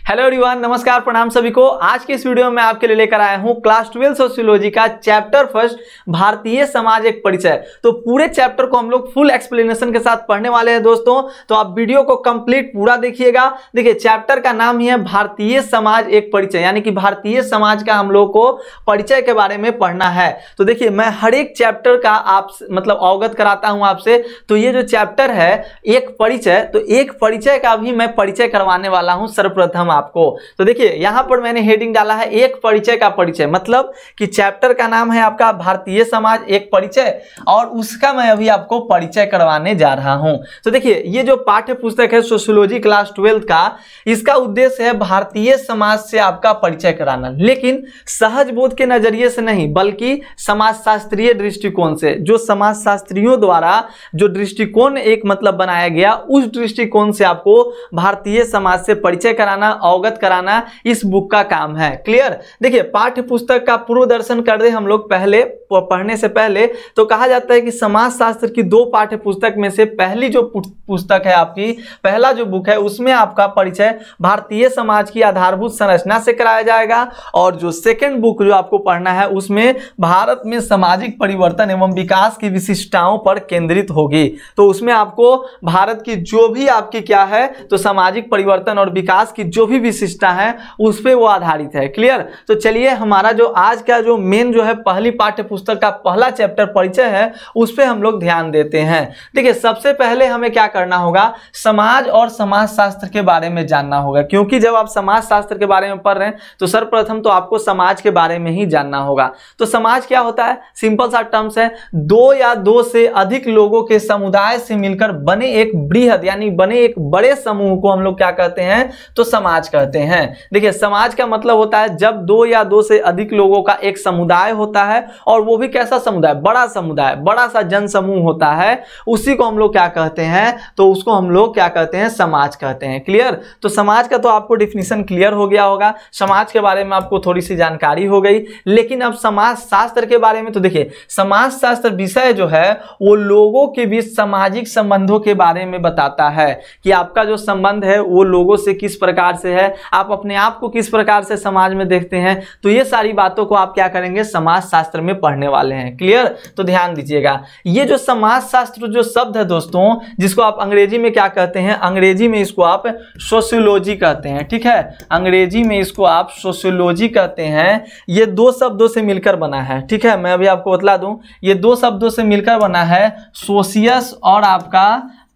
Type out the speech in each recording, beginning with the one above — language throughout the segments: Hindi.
हेलो एवरीवन, नमस्कार, प्रणाम सभी को। आज के इस वीडियो में आपके लिए लेकर आया हूं क्लास 12 सोशियोलॉजी का चैप्टर फर्स्ट भारतीय समाज एक परिचय। तो पूरे चैप्टर को हम लोग फुल एक्सप्लेनेशन के साथ पढ़ने वाले हैं दोस्तों, तो आप वीडियो को कंप्लीट पूरा देखिएगा। देखिए, चैप्टर का नाम ही है भारतीय समाज एक परिचय, यानी कि भारतीय समाज का हम लोग को परिचय के बारे में पढ़ना है। तो देखिए, मैं हर एक चैप्टर का आप मतलब अवगत कराता हूं आपसे। तो ये जो चैप्टर है एक परिचय, तो एक परिचय का भी मैं परिचय करवाने वाला हूं सर्वप्रथम आपको। तो देखिए, यहां पर मैंने हेडिंग डाला है एक परिचय का परिचय, मतलब कि चैप्टर का नाम है आपका भारतीय समाज एक परिचय, और उसका मैं अभी आपको परिचय करवाने जा रहा हूं। तो देखिए, ये जो पाठ्य पुस्तक है सोशियोलॉजी क्लास 12 का, इसका उद्देश्य है भारतीय समाज से आपका परिचय कराना, लेकिन सहज बोध के नजरिए से नहीं, बल्कि समाजशास्त्रीय दृष्टिकोण से। जो समाजशास्त्रियों द्वारा जो दृष्टिकोण एक मतलब बनाया गया, उस दृष्टिकोण से आपको भारतीय समाज से परिचय कराना, अवगत कराना इस बुक का काम है। क्लियर? देखिए, पाठ्य पुस्तक का पूर्व दर्शन कर दे हम लोग पहले पढ़ने से पहले। तो कहा जाता है कि समाजशास्त्र की दो पाठ्य पुस्तक में से पहली जो पुस्तक है आपकी, पहला जो बुक है, उसमें आपका परिचय भारतीय समाज की आधारभूत संरचना से कराया जाएगा, और जो सेकंड बुक जो आपको पढ़ना है उसमें भारत में सामाजिक परिवर्तन एवं विकास की विशिष्टताओं पर केंद्रित होगी। तो उसमें आपको भारत की जो भी आपकी क्या है, तो सामाजिक परिवर्तन और विकास की जो भी विशिष्टता है उस पे वो आधारित है। क्लियर? तो चलिए, हमारा जो आज का जो मेन जो है पहली पाठ्य पुस्तक का पहला चैप्टर परिचय है, उस पे हम लोग ध्यान देते हैं। देखिए, सबसे पहले हमें क्या करना होगा, समाज और समाजशास्त्र के बारे में जानना होगा, क्योंकि जब आप समाजशास्त्र के बारे में पढ़ रहे हैं तो सर्वप्रथम तो आपको समाज के बारे में ही जानना होगा। तो समाज क्या होता है? सिंपल सा टर्म्स है, दो या दो से अधिक लोगों के समुदाय से मिलकर बने एक बृहद, यानी बने एक बड़े समूह को हम लोग क्या कहते हैं, तो समाज कहते हैं। देखिए, समाज का मतलब होता है जब दो या दो से अधिक लोगों का एक समुदाय होता है, और वो भी कैसा समुदाय, बड़ा समुदाय, बड़ा सा जन समूह होता है, उसी को हम लोग क्या कहते हैं, तो उसको हम लोग क्या कहते हैं, समाज कहते हैं। क्लियर? तो समाज का तो आपको डिफिनीशन क्लियर हो गया होगा, समाज के बारे में आपको थोड़ी सी जानकारी हो गई। लेकिन अब समाज शास्त्र के बारे में, तो देखिए, समाज शास्त्र विषय जो है वो लोगों के बीच सामाजिक संबंधों के बारे में बताता है कि आपका जो संबंध है वो लोगों से किस प्रकार से है, आप अपने आप को किस प्रकार से समाज में देखते हैं। तो ये सारी बातों को आप क्या करेंगे, समाज शास्त्र में पढ़ने वाले हैं। क्लियर? तो ध्यान दीजिएगा, ये जो समाज शास्त्र जो शब्द है दोस्तों, जिसको आप अंग्रेजी में क्या कहते हैं, अंग्रेजी में इसको आप सोशियोलॉजी कहते हैं। ठीक है, अंग्रेजी में इसको आप सोशियोलॉजी कहते हैं। ये दो शब्दों से मिलकर बना है। ठीक है, मैं अभी आपको बतला दूं, ये दो शब्दों से मिलकर बना है, सोशियस और आपका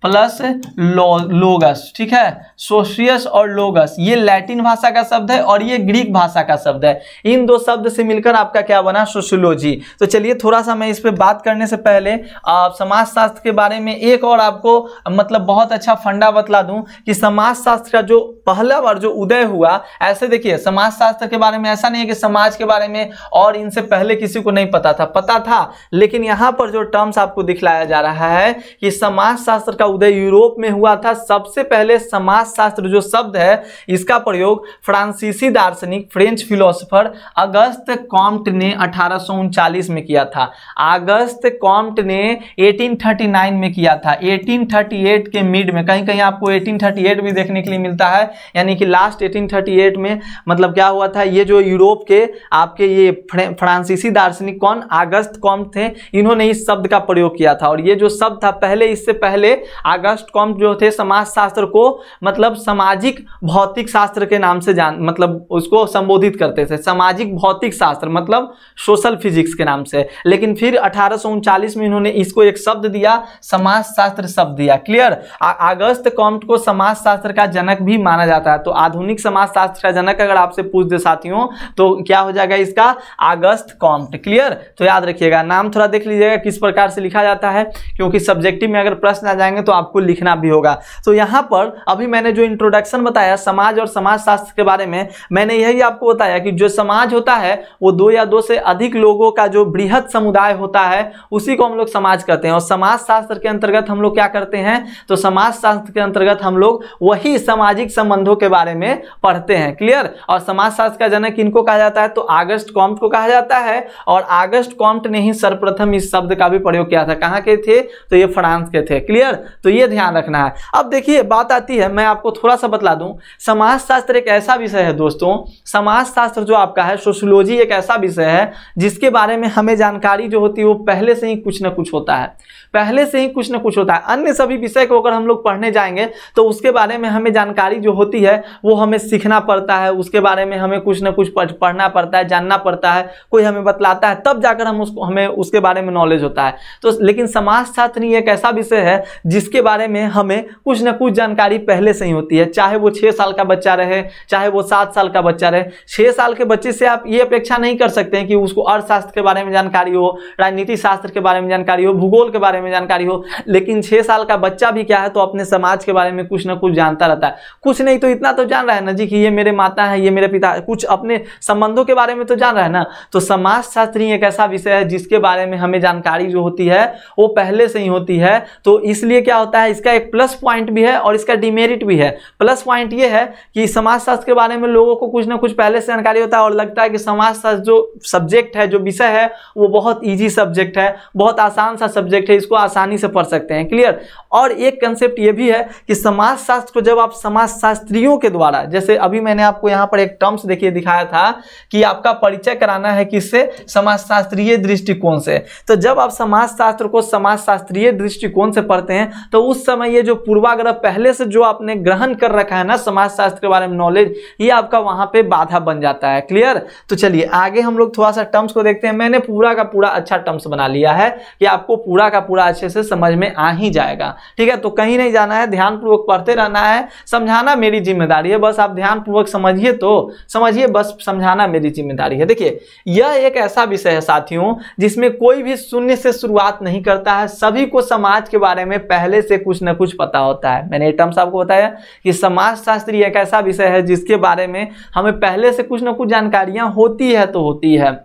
प्लस लोगस। ठीक है, सोशियस और लोगस, ये लैटिन भाषा का शब्द है और ये ग्रीक भाषा का शब्द है। इन दो शब्द से मिलकर आपका क्या बना, सोशियोलॉजी। तो चलिए, थोड़ा सा मैं इस पे बात करने से पहले समाजशास्त्र के बारे में एक और आपको मतलब बहुत अच्छा फंडा बतला दूं कि समाजशास्त्र का जो पहला बार जो उदय हुआ, ऐसे देखिए, समाजशास्त्र के बारे में ऐसा नहीं है कि समाज के बारे में और इनसे पहले किसी को नहीं पता था, पता था, लेकिन यहां पर जो टर्म्स आपको दिखलाया जा रहा है कि समाजशास्त्र का उदय यूरोप में हुआ था। सबसे पहले समाजशास्त्र जो शब्द है, इसका प्रयोग फ्रांसीसी दार्शनिक फ्रेंच फिलोसोफर अगस्त कॉम्ट ने 1839 में किया था। अगस्त कॉम्ट ने 1839 में किया था। 1838 के मिड में, कहीं कहीं आपको 1838 भी देखने के लिए मिलता है, यानी कि लास्ट 1838 में मतलब क्या हुआ था, ये जो यूरोप के आपके ये फ्रांसीसी दार्शनिक कौन, अगस्त कॉम्ट थे, इन्होंने इस शब्द का प्रयोग किया था। और ये जो शब्द था पहले, इससे पहले अगस्त कॉम्ट जो थे समाजशास्त्र को मतलब सामाजिक भौतिक शास्त्र के नाम से मतलब उसको संबोधित करते थे, सामाजिक भौतिक शास्त्र मतलब सोशल फिजिक्स के नाम से। लेकिन फिर 1839 में इन्होंने इसको एक शब्द दिया, समाजशास्त्र शब्द दिया। क्लियर? अगस्त कॉम्ट को समाजशास्त्र का जनक भी माना जाता है। तो आधुनिक समाजशास्त्र का जनक अगर आपसे पूछ दे साथियों, तो क्या हो जाएगा इसका, अगस्त कॉम्ट। क्लियर? तो याद रखिएगा, नाम थोड़ा देख लीजिएगा किस प्रकार से लिखा जाता है, क्योंकि सब्जेक्टिव में अगर प्रश्न आ जाएंगे तो आपको लिखना भी होगा। तो यहां पर अभी मैंने जो इंट्रोडक्शन बताया समाज और समाजशास्त्र के बारे में, मैंने यही आपको बताया कि जो समाज होता है वो दो या दो से अधिक लोगों का जो बृहद समुदाय होता है, उसी को हम लोग समाज कहते हैं। और समाजशास्त्र के अंतर्गत हम लोग क्या करते हैं, तो समाजशास्त्र के अंतर्गत हम लोग वही सामाजिक संबंधों के बारे में पढ़ते हैं। क्लियर? और समाजशास्त्र का जनक किनको कहा जाता है, तो अगस्त कॉम्ट को कहा जाता है। और अगस्त कॉम्ट ने ही सर्वप्रथम इस शब्द का भी प्रयोग किया था। कहां के थे, तो ये फ्रांस के थे। क्लियर? तो ये ध्यान रखना है। अब देखिए बात आती है, मैं आपको थोड़ा सा बतला दूं, समाजशास्त्र एक ऐसा विषय है दोस्तों, समाजशास्त्र जो आपका है, सोशियोलॉजी एक ऐसा विषय है जिसके बारे में हमें जानकारी जो होती है वो पहले से ही कुछ ना कुछ होता है, पहले से ही कुछ ना कुछ होता है। अन्य सभी विषय को अगर हम लोग पढ़ने जाएंगे तो उसके बारे में हमें जानकारी जो होती है वो हमें सीखना पड़ता है, उसके बारे में हमें कुछ ना कुछ पढ़ना पड़ता है, जानना पड़ता है, कोई हमें बतलाता है, तब जाकर हमें उसके बारे में नॉलेज होता है। तो लेकिन समाजशास्त्र एक ऐसा विषय है जिसके बारे में हमें कुछ ना कुछ जानकारी पहले से ही होती है, चाहे वो 6 साल का बच्चा रहे, चाहे वो 7 साल का बच्चा रहे। 6 साल के बच्चे से आप ये अपेक्षा नहीं कर सकते हैं कि उसको अर्थशास्त्र के बारे में जानकारी हो, राजनीति शास्त्र के बारे में जानकारी हो, भूगोल के बारे में जानकारी हो, लेकिन 6 साल का बच्चा भी क्या है तो अपने समाज के बारे में कुछ ना कुछ जानता रहता है। कुछ नहीं तो इतना तो जान रहा है ना जी कि ये मेरे माता है, ये मेरे पिता, कुछ अपने संबंधों के बारे में तो जान रहा है ना। तो समाजशास्त्र एक ऐसा विषय है जिसके बारे में हमें जानकारी जो होती है वो पहले से ही होती है। तो इसलिए क्या होता है, इसका एक प्लस पॉइंट भी है और इसका डिमेरिट भी है। प्लस पॉइंट ये है कि समाजशास्त्र के बारे में लोगों को कुछ ना कुछ पहले से जानकारी होता है और लगता है कि समाजशास्त्र जो सब्जेक्ट है, जो विषय है, वो बहुत ईजी सब्जेक्ट है, बहुत आसान सा सब्जेक्ट है, इसको आसानी से पढ़ सकते हैं। क्लियर। और एक कंसेप्ट ये भी है कि समाजशास्त्र को जब आप समाजशास्त्रियों के द्वारा, जैसे अभी मैंने आपको यहाँ पर एक टर्म्स देखिए दिखाया था कि आपका परिचय कराना है किससे, समाजशास्त्रीय दृष्टिकोण से। तो जब आप समाजशास्त्र को समाजशास्त्रीय दृष्टिकोण से पढ़ते हैं तो उस समय ये जो पूर्वाग्रह पहले से जो आपने ग्रहण कर रखा है ना समाजशास्त्र के बारे में नॉलेज, ये आपका वहां पे बाधा बन जाता है। क्लियर। तो चलिए आगे हम लोग थोड़ा सा टर्म्स को देखते हैं। मैंने पूरा का पूरा अच्छा टर्म्स बना लिया है कि आपको पूरा का पूरा अच्छे से समझ में आ ही जाएगा। ठीक है, तो कहीं नहीं जाना है, ध्यानपूर्वक पढ़ते रहना है, समझाना मेरी जिम्मेदारी है, बस आप ध्यानपूर्वक समझिए तो समझिए, बस समझाना मेरी जिम्मेदारी है। देखिए यह एक ऐसा विषय है साथियों जिसमें कोई भी शून्य से शुरुआत नहीं करता है, सभी को समाज के बारे में पहले से कुछ ना कुछ पता होता है। मैंने ये टर्म्स आपको बताया कि समाजशास्त्र एक ऐसा विषय है जिसके बारे में हमें पहले से कुछ ना कुछ जानकारियां होती है तो होती है।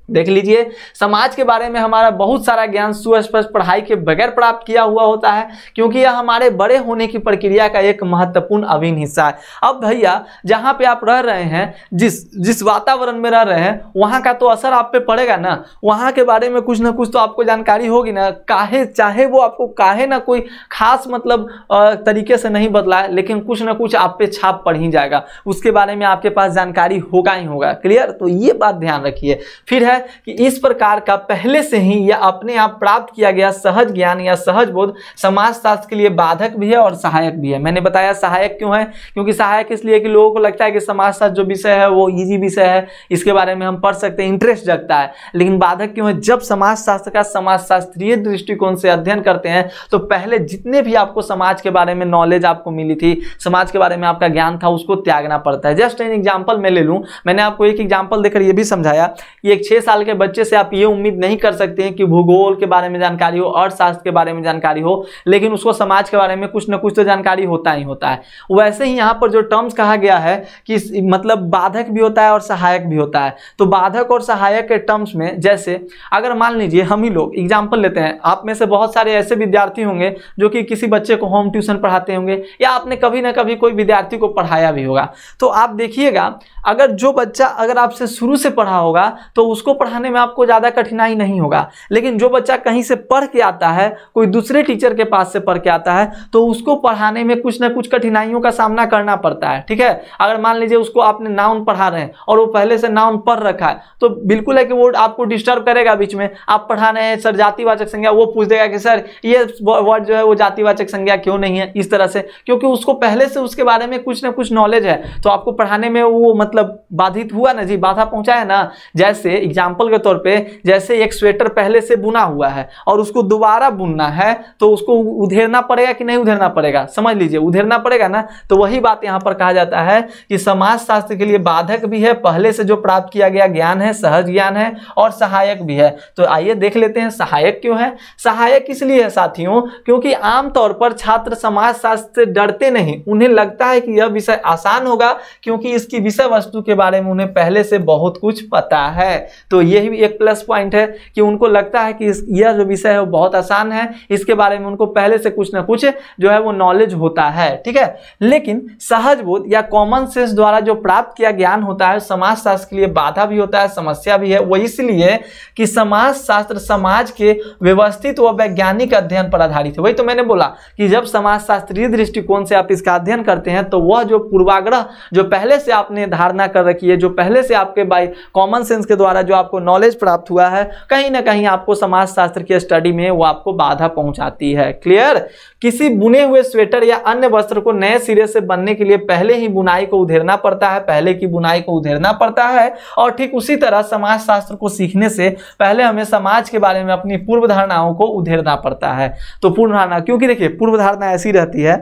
देख लीजिए, समाज के बारे में हमारा बहुत सारा ज्ञान सुस्पष्ट पढ़ाई के बगैर प्राप्त किया हुआ होता है, क्योंकि यह हमारे बड़े होने की प्रक्रिया का एक महत्वपूर्ण अभिन्न हिस्सा है। अब भैया जहां पे आप रह रहे हैं, जिस वातावरण में रह रहे हैं, वहां का तो असर आप पे पड़ेगा ना, वहां के बारे में कुछ ना कुछ तो आपको जानकारी होगी ना, चाहे वो आपको काहे ना कोई खास मतलब तरीके से नहीं बदलाए, लेकिन कुछ ना कुछ आप पे छाप पड़ ही जाएगा, उसके बारे में आपके पास जानकारी होगा ही होगा। क्लियर। तो ये बात ध्यान रखिए। फिर कि इस प्रकार का पहले से ही या अपने आप प्राप्त किया गया सहज ज्ञान या सहज बोध समाजशास्त्र के लिए बाधक भी है और सहायक भी है। मैंने बताया सहायक क्यों है, क्योंकि सहायक इसलिए कि लोगों को लगता है कि समाजशास्त्र जो विषय है वो इजी विषय है, इसके बारे में हम पढ़ सकते हैं, इंटरेस्ट जगता है। लेकिन बाधक क्यों है, जब समाजशास्त्र का समाजशास्त्रीय दृष्टिकोण से अध्ययन करते हैं तो पहले जितने भी आपको समाज के बारे में नॉलेज आपको मिली थी, समाज के बारे में आपका ज्ञान था, उसको त्यागना पड़ता है। जस्ट एन एग्जाम्पल मैं ले लूं, मैंने आपको एक एग्जाम्पल देकर यह भी समझाया कि एक 6 साल के बच्चे से आप ये उम्मीद नहीं कर सकते हैं कि भूगोल के बारे में जानकारी हो, अर्थशास्त्र के बारे में जानकारी हो, लेकिन उसको समाज के बारे में कुछ ना कुछ तो जानकारी होता ही होता है। वैसे ही यहाँ पर जो टर्म्स कहा गया है कि मतलब बाधक भी होता है और सहायक भी होता है। तो बाधक और सहायक के टर्म्स में, जैसे अगर मान लीजिए हम ही लोग एग्जाम्पल लेते हैं, आप में से बहुत सारे ऐसे विद्यार्थी होंगे जो कि किसी बच्चे को होम ट्यूशन पढ़ाते होंगे, या आपने कभी ना कभी कोई विद्यार्थी को पढ़ाया भी होगा। तो आप देखिएगा, अगर जो बच्चा अगर आपसे शुरू से पढ़ा होगा तो उसको पढ़ाने में आपको ज्यादा कठिनाई नहीं होगा, लेकिन जो बच्चा कहीं से पढ़ के आता है, कोई दूसरे टीचर के पास से पढ़ के आता है, तो उसको पढ़ाने में कुछ ना कुछ कठिनाइयों का सामना करना पड़ता है। ठीक है। अगर मान लीजिए उसको आपने नाउन पढ़ा रहे हैं और वो पहले से नाउन पढ़ रखा है, तो बिल्कुल है कि वो आपको डिस्टर्ब करेगा। बीच में आप पढ़ा रहे हैं सर जातिवाचक संज्ञा, वो पूछ देगा कि सर ये वर्ड जो है वो जातिवाचक संज्ञा क्यों नहीं है, इस तरह से, क्योंकि उसको पहले से उसके बारे में कुछ ना कुछ नॉलेज है, तो आपको पढ़ाने में वो मतलब बाधित हुआ ना जी, बाधा पहुंचा है ना। जैसे एग्जाम्पल के तौर पे, जैसे एक स्वेटर पहले से बुना हुआ है और उसको दोबारा बुनना है, तो उसको उधेरना पड़ेगा कि नहीं उधेरना पड़ेगा, समझ लीजिए उधेरना पड़ेगा ना। तो वही बात यहां पर कहा जाता है कि समाजशास्त्र के लिए बाधक भी है, पहले से जो प्राप्त किया गया ज्ञान है, सहज ज्ञान है, और सहायक भी है। तो आइए देख लेते हैं सहायक क्यों है। सहायक इसलिए है साथियों क्योंकि आमतौर पर छात्र समाजशास्त्र से डरते नहीं, उन्हें लगता है कि यह विषय आसान होगा क्योंकि इसकी विषय वस्तु के बारे में उन्हें पहले से बहुत कुछ पता है। तो यही भी एक प्लस पॉइंट है कि उनको लगता है कि यह जो विषय है वो बहुत आसान है, इसके बारे में उनको पहले से कुछ ना कुछ जो है वो नॉलेज होता है, ठीक है। लेकिन सहज बोध या कॉमन सेंस द्वारा जो प्राप्त किया ज्ञान होता है समाज शास्त्र के लिए बाधा भी होता है, समस्या भी है। वो इसलिए कि समाज शास्त्र समाज के व्यवस्थित व वैज्ञानिक अध्ययन पर आधारित है। वही तो मैंने बोला कि जब समाज शास्त्रीय दृष्टिकोण से आप इसका अध्ययन करते हैं तो वह जो पूर्वाग्रह जो पहले से आपने धारणा कर रखी है, जो पहले से आपके बाय कॉमन सेंस के द्वारा जो आपको नॉलेज प्राप्त हुआ है, कहीं ना कहीं आपको समाज शास्त्र की स्टडी में वो आपको बाधा पहुंचाती है। क्लियर। किसी बुने हुए स्वेटर या अन्य वस्त्र को नए सिरे से बनने के लिए पहले ही बुनाई को उधेड़ना पड़ता है, पहले की बुनाई को उधेड़ना पड़ता है। और ठीक उसी तरह समाज शास्त्र को सीखने से पहले हमें समाज के बारे में अपनी पूर्व धारणाओं को उधेड़ना पड़ता है। तो पूर्व धारणा, क्योंकि देखिए पूर्व धारणा ऐसी रहती है,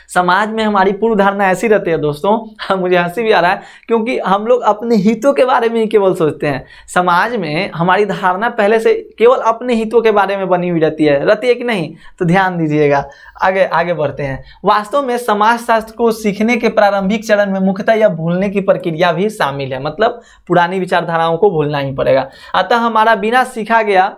समाज में हमारी पूर्व धारणा ऐसी रहती है दोस्तों, मुझे हंसी भी आ रहा है क्योंकि हम लोग अपने हितों के बारे में ही केवल सोचते हैं। समाज में हमारी धारणा पहले से केवल अपने हितों के बारे में बनी हुई रहती है कि नहीं? तो ध्यान दीजिएगा, आगे बढ़ते हैं। वास्तव में समाज शास्त्र को सीखने के प्रारंभिक चरण में मुख्यतः यह भूलने की प्रक्रिया भी शामिल है, मतलब पुरानी विचारधाराओं को भूलना ही पड़ेगा। अतः हमारा बिना सीखा गया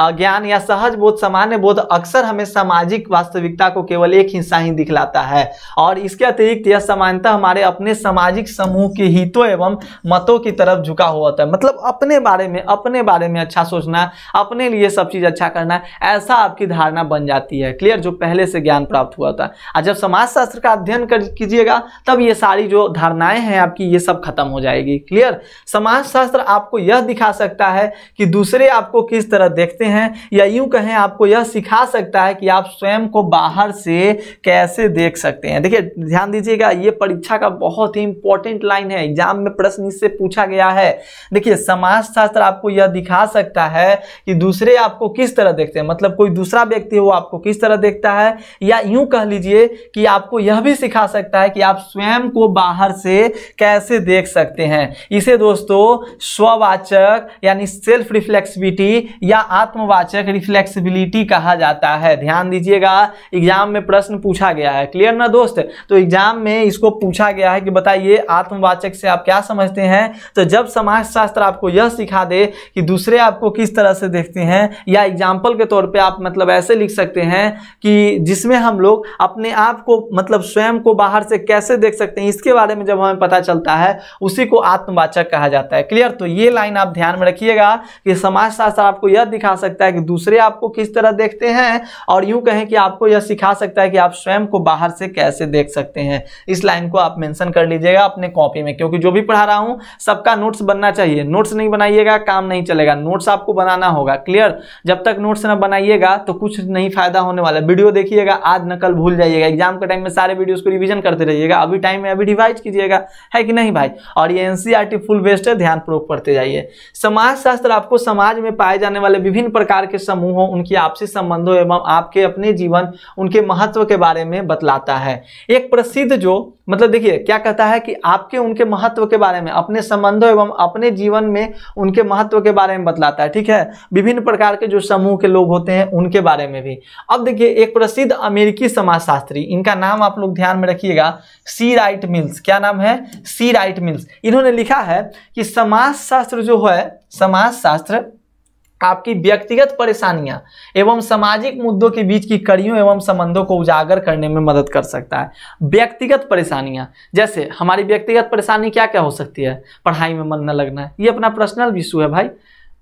ज्ञान या सहज बोध सामान्य बोध अक्सर हमें सामाजिक वास्तविकता को केवल एक हिस्सा ही दिखलाता है, और इसके अतिरिक्त यह समानता हमारे अपने सामाजिक समूह के हितों एवं मतों की तरफ झुका हुआ होता है। मतलब अपने बारे में अच्छा सोचना, अपने लिए सब चीज अच्छा करना, ऐसा आपकी धारणा बन जाती है। क्लियर। जो पहले से ज्ञान प्राप्त हुआ था, और जब समाज शास्त्र का अध्ययन कीजिएगा तब ये सारी जो धारणाएं हैं आपकी ये सब खत्म हो जाएगी। क्लियर। समाज शास्त्र आपको यह दिखा सकता है कि दूसरे आपको किस तरह देखते हैं, या यूं कहें आपको यह सिखा सकता है कि आप स्वयं को बाहर से कैसे देख सकते हैं। देखिए ध्यान दीजिएगा, ये परीक्षा का बहुत ही इंपॉर्टेंट लाइन है, एग्जाम में प्रश्न इससे पूछा गया है। देखिए समाज शास्त्र आपको यह दिखा सकता है कि दूसरे आपको किस तरह देखते हैं, मतलब कोई दूसरा व्यक्ति हो आपको किस तरह देखता है, या यूं कह लीजिए कि आपको यह भी सिखा सकता है कि आप स्वयं को बाहर से कैसे देख सकते हैं। इसे दोस्तों स्ववाचक यानी सेल्फ रिफ्लेक्सिविटी या आत्मवाचक रिफ्लेक्सिबिलिटी कहा जाता है। ध्यान दीजिएगा, एग्जाम में प्रश्न पूछा गया है। क्लियर ना दोस्त? तो एग्जाम में इसको पूछा गया है कि बताइए आत्मवाचक से आप क्या समझते हैं। तो जब समाज शास्त्र आपको यह सिखा दे कि दूसरे आपको किस तरह से देखते हैं, या एग्जाम्पल के तौर पे आप मतलब ऐसे लिख सकते हैं कि जिसमें हम लोग अपने आप को मतलब स्वयं को बाहर से कैसे देख सकते हैं, इसके बारे में जब हमें पता चलता है उसी को आत्मवाचक कहा जाता है। क्लियर। तो ये लाइन आप ध्यान में रखिएगा कि समाज शास्त्र आपको यह दिखा सकता है कि दूसरे आपको किस तरह देखते हैं, और यूं कहें कि आपको यह सिखा सकता है कि आप स्वयं को बाहर से कैसे देख सकते हैं। इस लाइन को आप मेंशन कर लीजिएगा अपने कॉपी में, क्योंकि जो भी पढ़ा रहा हूं सबका नोट्स बनना चाहिए। नोट्स नहीं बनाइएगा काम नहीं चलेगा, नोट्स आपको बनाना होगा। क्लियर। जब तक नोट्स ना बनाइएगा तो कुछ नहीं फायदा होने वाला। वीडियो देखिएगा, आज नकल भूल जाइएगा, एग्जाम के टाइम में सारे वीडियोस को रिवीजन करते रहिएगा। अभी टाइम है, अभी रिवाइज कीजिएगा, है कि नहीं भाई? और ये एनसीईआरटी फुल बेस्ड है, ध्यान पूर्वक पढ़ते जाइए। समाज शास्त्र आपको समाज में पाए जाने वाले विभिन्न प्रकार के समूहों, उनकी आपसी संबंधों एवं आपके अपने जीवन, उनके महत्व के बारे में बतलाता है। एक प्रसिद्ध जो मतलब देखिए क्या कहता है कि आपके उनके महत्व के बारे में, अपने संबंधों एवं अपने जीवन में उनके महत्व के बारे में बतलाता है। ठीक है। विभिन्न प्रकार के जो समूह के लोग होते हैं उनके बारे में भी। अब देखिए एक प्रसिद्ध अमेरिकी समाजशास्त्री, इनका नाम आप लोग ध्यान में रखिएगा, सी राइट मिल्स। क्या नाम है? सी राइट मिल्स। इन्होंने लिखा है कि समाजशास्त्र जो है, समाजशास्त्र आपकी व्यक्तिगत परेशानियां एवं सामाजिक मुद्दों के बीच की कड़ियों एवं संबंधों को उजागर करने में मदद कर सकता है। व्यक्तिगत परेशानियां, जैसे हमारी व्यक्तिगत परेशानी क्या क्या हो सकती है? पढ़ाई में मन न लगना है, ये अपना पर्सनल इशू है भाई।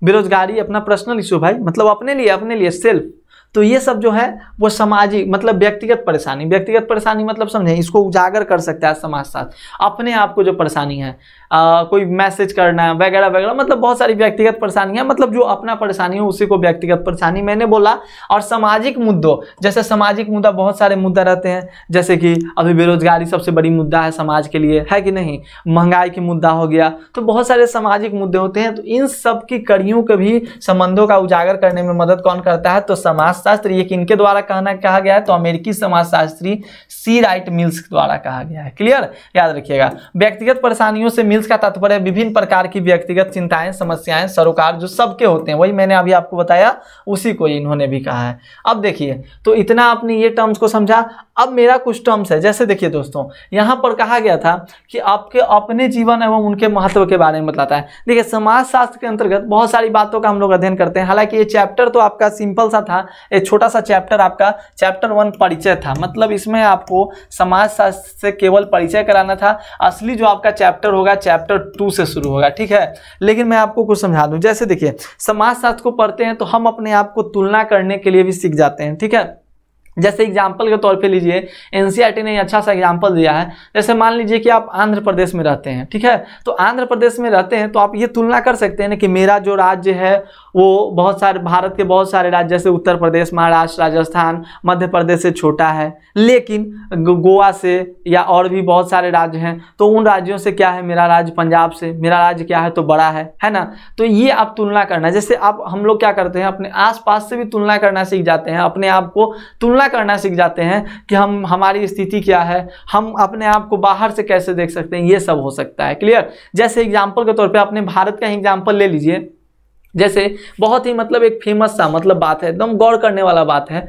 बेरोजगारी अपना पर्सनल इशू है भाई, मतलब अपने लिए सेल्फ। तो ये सब जो है वो सामाजिक मतलब व्यक्तिगत परेशानी मतलब समझे, इसको उजागर कर सकता है समाजशास्त्र। अपने आप को जो परेशानी है, कोई मैसेज करना वगैरह वगैरह, मतलब बहुत सारी व्यक्तिगत परेशानियां, मतलब जो अपना परेशानी हो उसी को व्यक्तिगत परेशानी मैंने बोला। और सामाजिक मुद्दों, जैसे सामाजिक मुद्दा बहुत सारे मुद्दा रहते हैं, जैसे कि अभी बेरोजगारी सबसे बड़ी मुद्दा है समाज के लिए, है कि नहीं? महंगाई की मुद्दा हो गया, तो बहुत सारे सामाजिक मुद्दे होते हैं। तो इन सब की कड़ियों के भी संबंधों का उजागर करने में मदद कौन करता है? तो समाज समाजशास्त्र ये किनके द्वारा कहा गया है, तो अमेरिकी समाजशास्त्री सी राइट मिल्स द्वारा कहा गया है। क्लियर, याद रखिएगा। व्यक्तिगत परेशानियों से मिल्स का तात्पर्य विभिन्न प्रकार की व्यक्तिगत चिंताएं, समस्याएं, सरोकार जो सबके होते हैं, वही मैंने अभी आपको बताया, उसी को इन्होंने भी कहा है। अब देखिए, तो इतना आपने ये टर्म्स को समझा। अब मेरा कुछ टर्म्स है, जैसे देखिए दोस्तों, यहां पर कहा गया था कि आपके अपने जीवन एवं उनके महत्व के बारे में बताता है। देखिए, समाजशास्त्र के अंतर्गत बहुत सारी बातों का हम लोग अध्ययन करते हैं। हालांकि ये चैप्टर तो आपका सिंपल सा था, एक छोटा सा चैप्टर आपका चैप्टर 1 परिचय था, मतलब इसमें आपको समाजशास्त्र से केवल परिचय कराना था। असली जो आपका चैप्टर होगा चैप्टर 2 से शुरू होगा, ठीक है। लेकिन मैं आपको कुछ समझा दूं। जैसे देखिए, समाजशास्त्र को पढ़ते हैं तो हम अपने आप को तुलना करने के लिए भी सीख जाते हैं, ठीक है। जैसे एग्जाम्पल के तौर पे लीजिए, एनसीईआरटी ने अच्छा सा एग्जाम्पल दिया है। जैसे मान लीजिए कि आप आंध्र प्रदेश में रहते हैं, ठीक है। तो आंध्र प्रदेश में रहते हैं तो आप ये तुलना कर सकते हैं ना कि मेरा जो राज्य है वो बहुत सारे, भारत के बहुत सारे राज्य जैसे उत्तर प्रदेश, महाराष्ट्र, राजस्थान, मध्य प्रदेश से छोटा है, लेकिन गोवा से या और भी बहुत सारे राज्य हैं, तो उन राज्यों से क्या है, मेरा राज्य पंजाब से, मेरा राज्य क्या है, तो बड़ा है ना। तो ये आप तुलना करना, जैसे आप हम लोग क्या करते हैं, अपने आसपास से भी तुलना करना सीख जाते हैं, अपने आप को तुलना करना सीख जाते हैं कि हमारी स्थिति क्या है, हम अपने आप को बाहर से कैसे देख सकते हैं, ये सब हो सकता है। क्लियर। जैसे एग्जाम्पल के तौर पे अपने भारत का एग्जाम्पल ले लीजिए। जैसे बहुत ही मतलब एक फेमस सा मतलब बात है, एकदम गौर करने वाला बात है।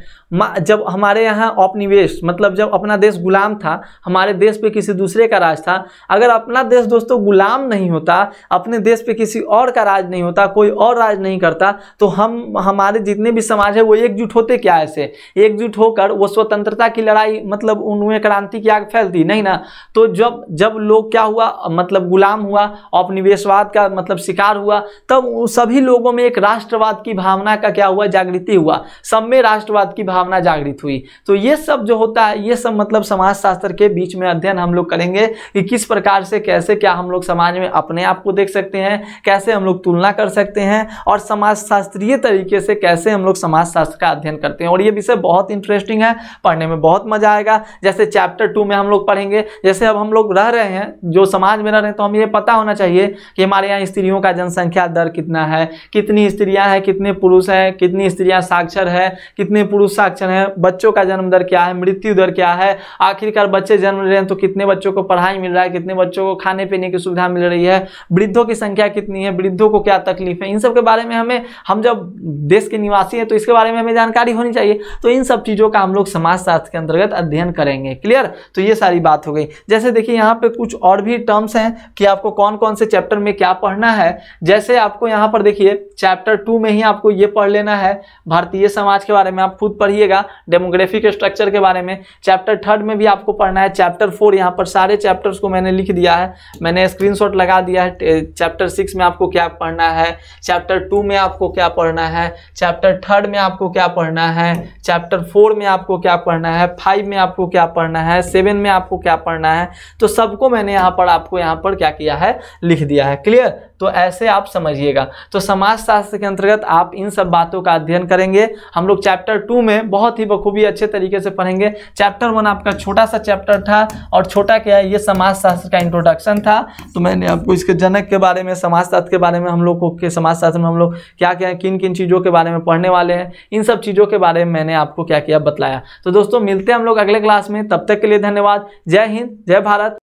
जब हमारे यहाँ औपनिवेश, मतलब जब अपना देश गुलाम था, हमारे देश पे किसी दूसरे का राज था, अगर अपना देश दोस्तों गुलाम नहीं होता, अपने देश पे किसी और का राज नहीं होता, कोई और राज नहीं करता, तो हमारे जितने भी समाज है वो एकजुट होते क्या, ऐसे एकजुट होकर वो स्वतंत्रता की लड़ाई, मतलब उनमें क्रांति की आग फैलती नहीं ना। तो जब लोग क्या हुआ, मतलब गुलाम हुआ, औपनिवेशवाद का मतलब शिकार हुआ, तब सभी लोगों में एक राष्ट्रवाद की भावना का क्या हुआ, जागृति हुआ, सब में राष्ट्रवाद की भावना जागृत हुई। तो ये सब जो होता है, ये सब मतलब समाजशास्त्र के बीच में अध्ययन हम लोग करेंगे कि किस प्रकार से कैसे क्या हम लोग समाज में अपने आप को देख सकते हैं, कैसे हम लोग तुलना कर सकते हैं, और समाजशास्त्रीय तरीके से कैसे हम लोग समाजशास्त्र का अध्ययन करते हैं। और ये विषय बहुत इंटरेस्टिंग है, पढ़ने में बहुत मजा आएगा। जैसे चैप्टर 2 में हम लोग पढ़ेंगे, जैसे अब हम लोग रह रहे हैं, जो समाज में रह रहे हैं, तो हमें ये पता होना चाहिए कि हमारे यहाँ स्त्रियों का जनसंख्या दर कितना है, कितनी स्त्रियां हैं, कितने पुरुष हैं, कितनी स्त्रियां साक्षर है, कितने पुरुष साक्षर हैं, बच्चों का जन्म दर क्या है, मृत्यु दर क्या है, आखिरकार बच्चे जन्म रहे हैं तो कितने बच्चों को पढ़ाई मिल रहा है, कितने बच्चों को खाने पीने की सुविधा मिल रही है, वृद्धों की संख्या कितनी है, वृद्धों को क्या तकलीफ है, इन सब के बारे में हम जब देश के निवासी हैं तो इसके बारे में हमें जानकारी होनी चाहिए। तो इन सब चीज़ों का हम लोग समाजशास्त्र के अंतर्गत अध्ययन करेंगे। क्लियर। तो ये सारी बात हो गई। जैसे देखिए, यहाँ पे कुछ और भी टर्म्स हैं कि आपको कौन कौन से चैप्टर में क्या पढ़ना है। जैसे आपको यहाँ पर देखिए, चैप्टर 2 में ही आपको ये पढ़ लेना है, भारतीय समाज के बारे में आप खुद पढ़िएगा, डेमोग्राफिक स्ट्रक्चर के बारे में। चैप्टर 3 में भी आपको पढ़ना है। चैप्टर 4, यहाँ पर सारे चैप्टर्स को मैंने लिख दिया है, मैंने स्क्रीनशॉट लगा दिया है। चैप्टर 6 में आपको क्या पढ़ना है, चैप्टर 2 में आपको क्या पढ़ना है, चैप्टर 3 में आपको क्या पढ़ना है, चैप्टर 4 में आपको क्या पढ़ना है, 5 में आपको क्या पढ़ना है, 7 में आपको क्या पढ़ना है। तो सबको मैंने यहाँ पर आपको यहाँ पर क्या किया है, लिख दिया है। क्लियर। तो ऐसे आप समझिएगा। तो समाजशास्त्र के अंतर्गत आप इन सब बातों का अध्ययन करेंगे। हम लोग चैप्टर 2 में बहुत ही बखूबी अच्छे तरीके से पढ़ेंगे। चैप्टर 1 आपका छोटा सा चैप्टर था, और छोटा क्या है, ये समाजशास्त्र का इंट्रोडक्शन था। तो मैंने आपको इसके जनक के बारे में, समाजशास्त्र के बारे में, हम लोग को के समाजशास्त्र में हम लोग क्या क्या किन किन चीज़ों के बारे में पढ़ने वाले हैं, इन सब चीज़ों के बारे में मैंने आपको क्या किया, बतलाया। तो दोस्तों, मिलते हैं हम लोग अगले क्लास में। तब तक के लिए धन्यवाद। जय हिंद, जय भारत।